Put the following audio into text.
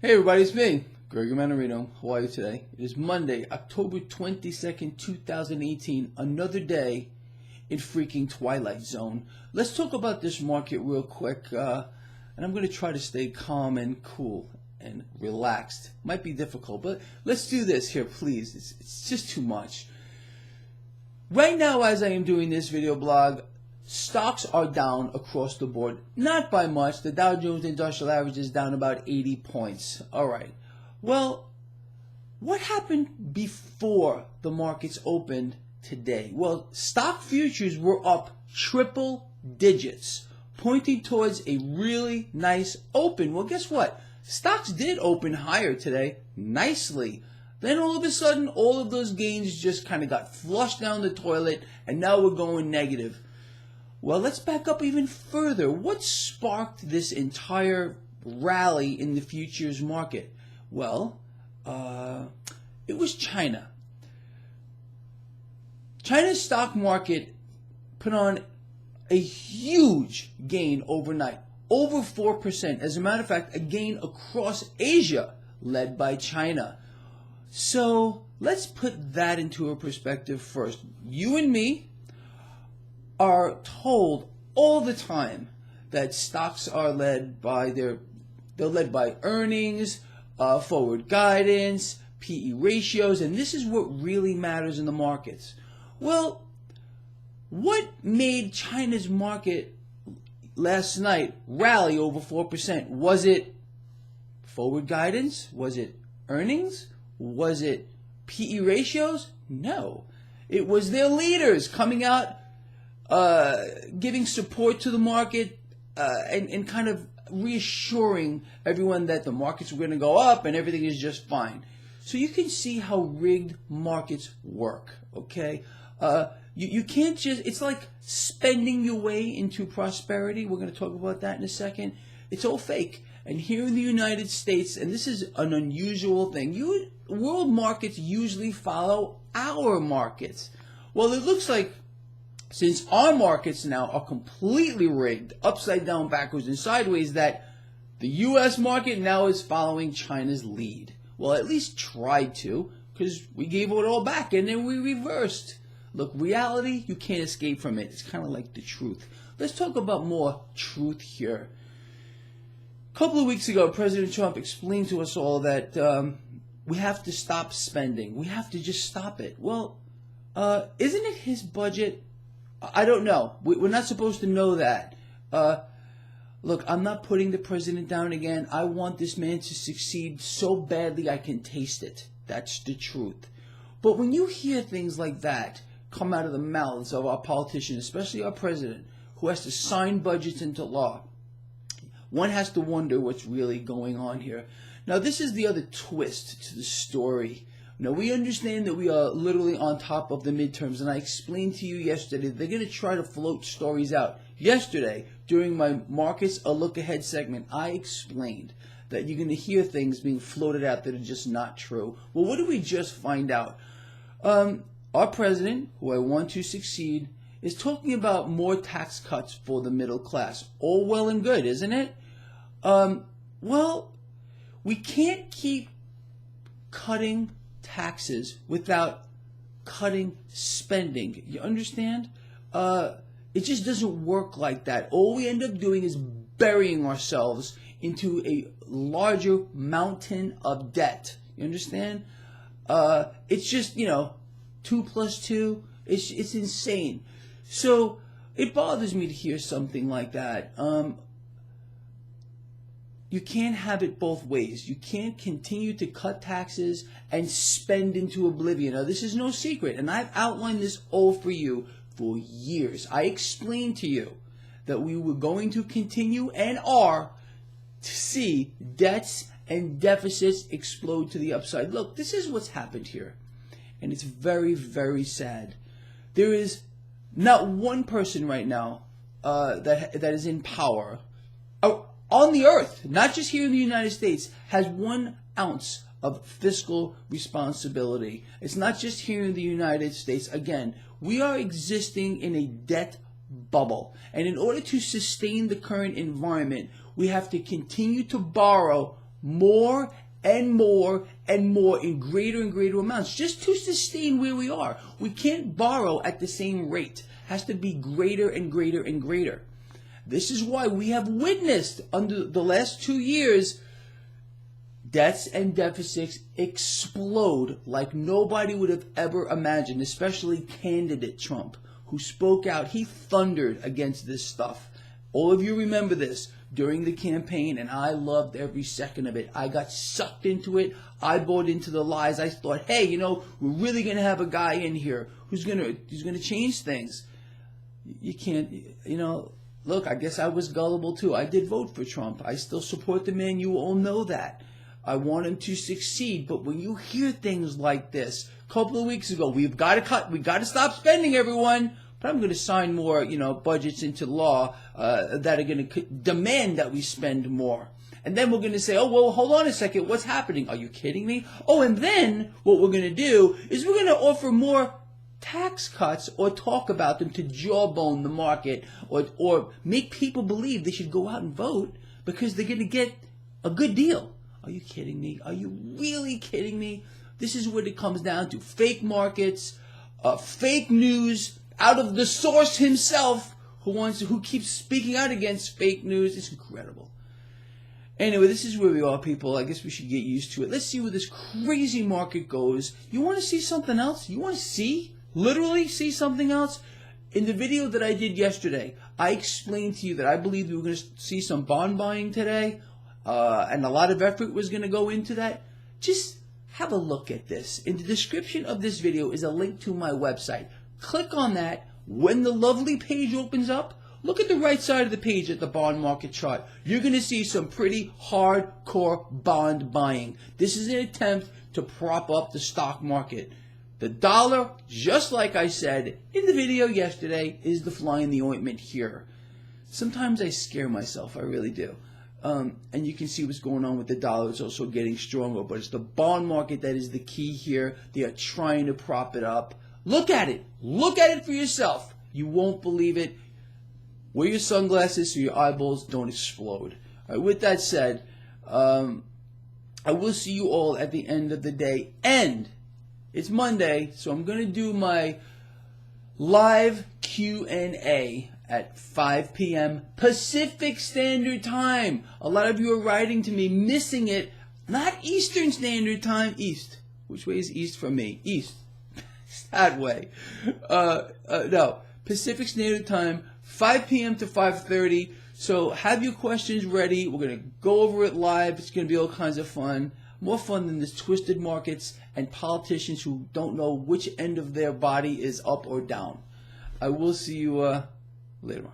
Hey everybody, it's me, Gregory Mannarino. How are you today? It is Monday, October 22nd, 2018, another day in freaking Twilight Zone. Let's talk about this market real quick, and I'm going to try to stay calm and cool and relaxed. Might be difficult, but let's do this here, please. It's just too much. Right now, as I am doing this video blog, stocks are down across the board. Not by much. The Dow Jones Industrial Average is down about 80 points. All right. Well, what happened before the markets opened today? Well, stock futures were up triple digits, pointing towards a really nice open. Well, guess what? Stocks did open higher today, nicely. Then all of a sudden, all of those gains just kind of got flushed down the toilet, and now we're going negative. Well, let's back up even further. What sparked this entire rally in the futures market? Well, it was China. China's stock market put on a huge gain overnight, over 4%. As a matter of fact, a gain across Asia, led by China. So let's put that into a perspective first. You and me are told all the time that stocks are led by they're led by earnings, forward guidance, PE ratios, and this is what really matters in the markets. Well, what made China's market last night rally over 4%? Was it forward guidance? Was it earnings? Was it PE ratios? No. It was their leaders coming out giving support to the market and kind of reassuring everyone that the markets were going to go up and everything is just fine. So you can see how rigged markets work, okay? You can't just, it's like spending your way into prosperity. We're going to talk about that in a second. It's all fake. And here in the United States, and this is an unusual thing, world markets usually follow our markets. Well, it looks like since our markets now are completely rigged, upside down, backwards, and sideways, that the U.S. market now is following China's lead. Well, at least tried to, because we gave it all back, and then we reversed. Look, reality, you can't escape from it. It's kind of like the truth. Let's talk about more truth here. A couple of weeks ago, President Trump explained to us all that we have to stop spending. We have to just stop it. Well, isn't it his budget? I don't know. We're not supposed to know that. Look, I'm not putting the president down again. I want this man to succeed so badly I can taste it. That's the truth. But when you hear things like that come out of the mouths of our politicians, especially our president, who has to sign budgets into law, one has to wonder what's really going on here. Now, this is the other twist to the story. Now, we understand that we are literally on top of the midterms, and I explained to you yesterday they're going to try to float stories out. Yesterday, during my Markets A Look Ahead segment, I explained that you're going to hear things being floated out that are just not true. Well, what did we just find out? Our president, who I want to succeed, is talking about more tax cuts for the middle class. All well and good, isn't it? Well, we can't keep cutting taxes without cutting spending. You understand? It just doesn't work like that. All we end up doing is burying ourselves into a larger mountain of debt. You understand? It's just, 2 plus 2. It's insane. So it bothers me to hear something like that. You can't have it both ways. You can't continue to cut taxes and spend into oblivion. Now, this is no secret, and I've outlined this all for you for years. I explained to you that we were going to continue and are to see debts and deficits explode to the upside. Look, this is what's happened here, and it's very, very sad. There is not one person right now that is in power on the earth, not just here in the United States, has 1 ounce of fiscal responsibility. It's not just here in the United States. Again, we are existing in a debt bubble. And in order to sustain the current environment, we have to continue to borrow more and more and more in greater and greater amounts just to sustain where we are. We can't borrow at the same rate. It has to be greater and greater and greater. This is why we have witnessed under the last 2 years debts and deficits explode like nobody would have ever imagined, especially candidate Trump, who spoke out. He thundered against this stuff. All of you remember this during the campaign, and I loved every second of it. I got sucked into it. I bought into the lies. I thought, hey, we're really going to have a guy in here who's going to change things. You can't, look, I guess I was gullible too. I did vote for Trump. I still support the man. You all know that. I want him to succeed. But when you hear things like this, a couple of weeks ago, we've got to cut, we've got to stop spending, everyone. But I'm going to sign more, budgets into law that are going to demand that we spend more. And then we're going to say, oh, well, hold on a second. What's happening? Are you kidding me? Oh, and then what we're going to do is we're going to offer more tax cuts or talk about them to jawbone the market or make people believe they should go out and vote because they're going to get a good deal. Are you kidding me? Are you really kidding me? This is what it comes down to. Fake markets, fake news out of the source himself who keeps speaking out against fake news. It's incredible. Anyway, this is where we are, people. I guess we should get used to it. Let's see where this crazy market goes. You want to see something else? You want to literally see something else? In the video that I did yesterday, I explained to you that I believe we were going to see some bond buying today, and a lot of effort was going to go into that. Just have a look at this. In the description of this video is a link to my website. Click on that. When the lovely page opens up, look at the right side of the page at the bond market chart. You're going to see some pretty hardcore bond buying. This is an attempt to prop up the stock market. The dollar, just like I said in the video yesterday, is the fly in the ointment here. Sometimes I scare myself, I really do. And you can see what's going on with the dollar. It's also getting stronger, but it's the bond market that is the key here. They are trying to prop it up. Look at it. Look at it for yourself. You won't believe it. Wear your sunglasses so your eyeballs don't explode. All right, with that said, I will see you all at the end of the day. And it's Monday, so I'm going to do my live Q&A at 5 p.m. Pacific Standard Time. A lot of you are writing to me, missing it. Not Eastern Standard Time. East. Which way is east from me? East. That way. No. Pacific Standard Time, 5 p.m. to 5:30. So have your questions ready. We're going to go over it live. It's going to be all kinds of fun. More fun than this twisted markets and politicians who don't know which end of their body is up or down. I will see you later on.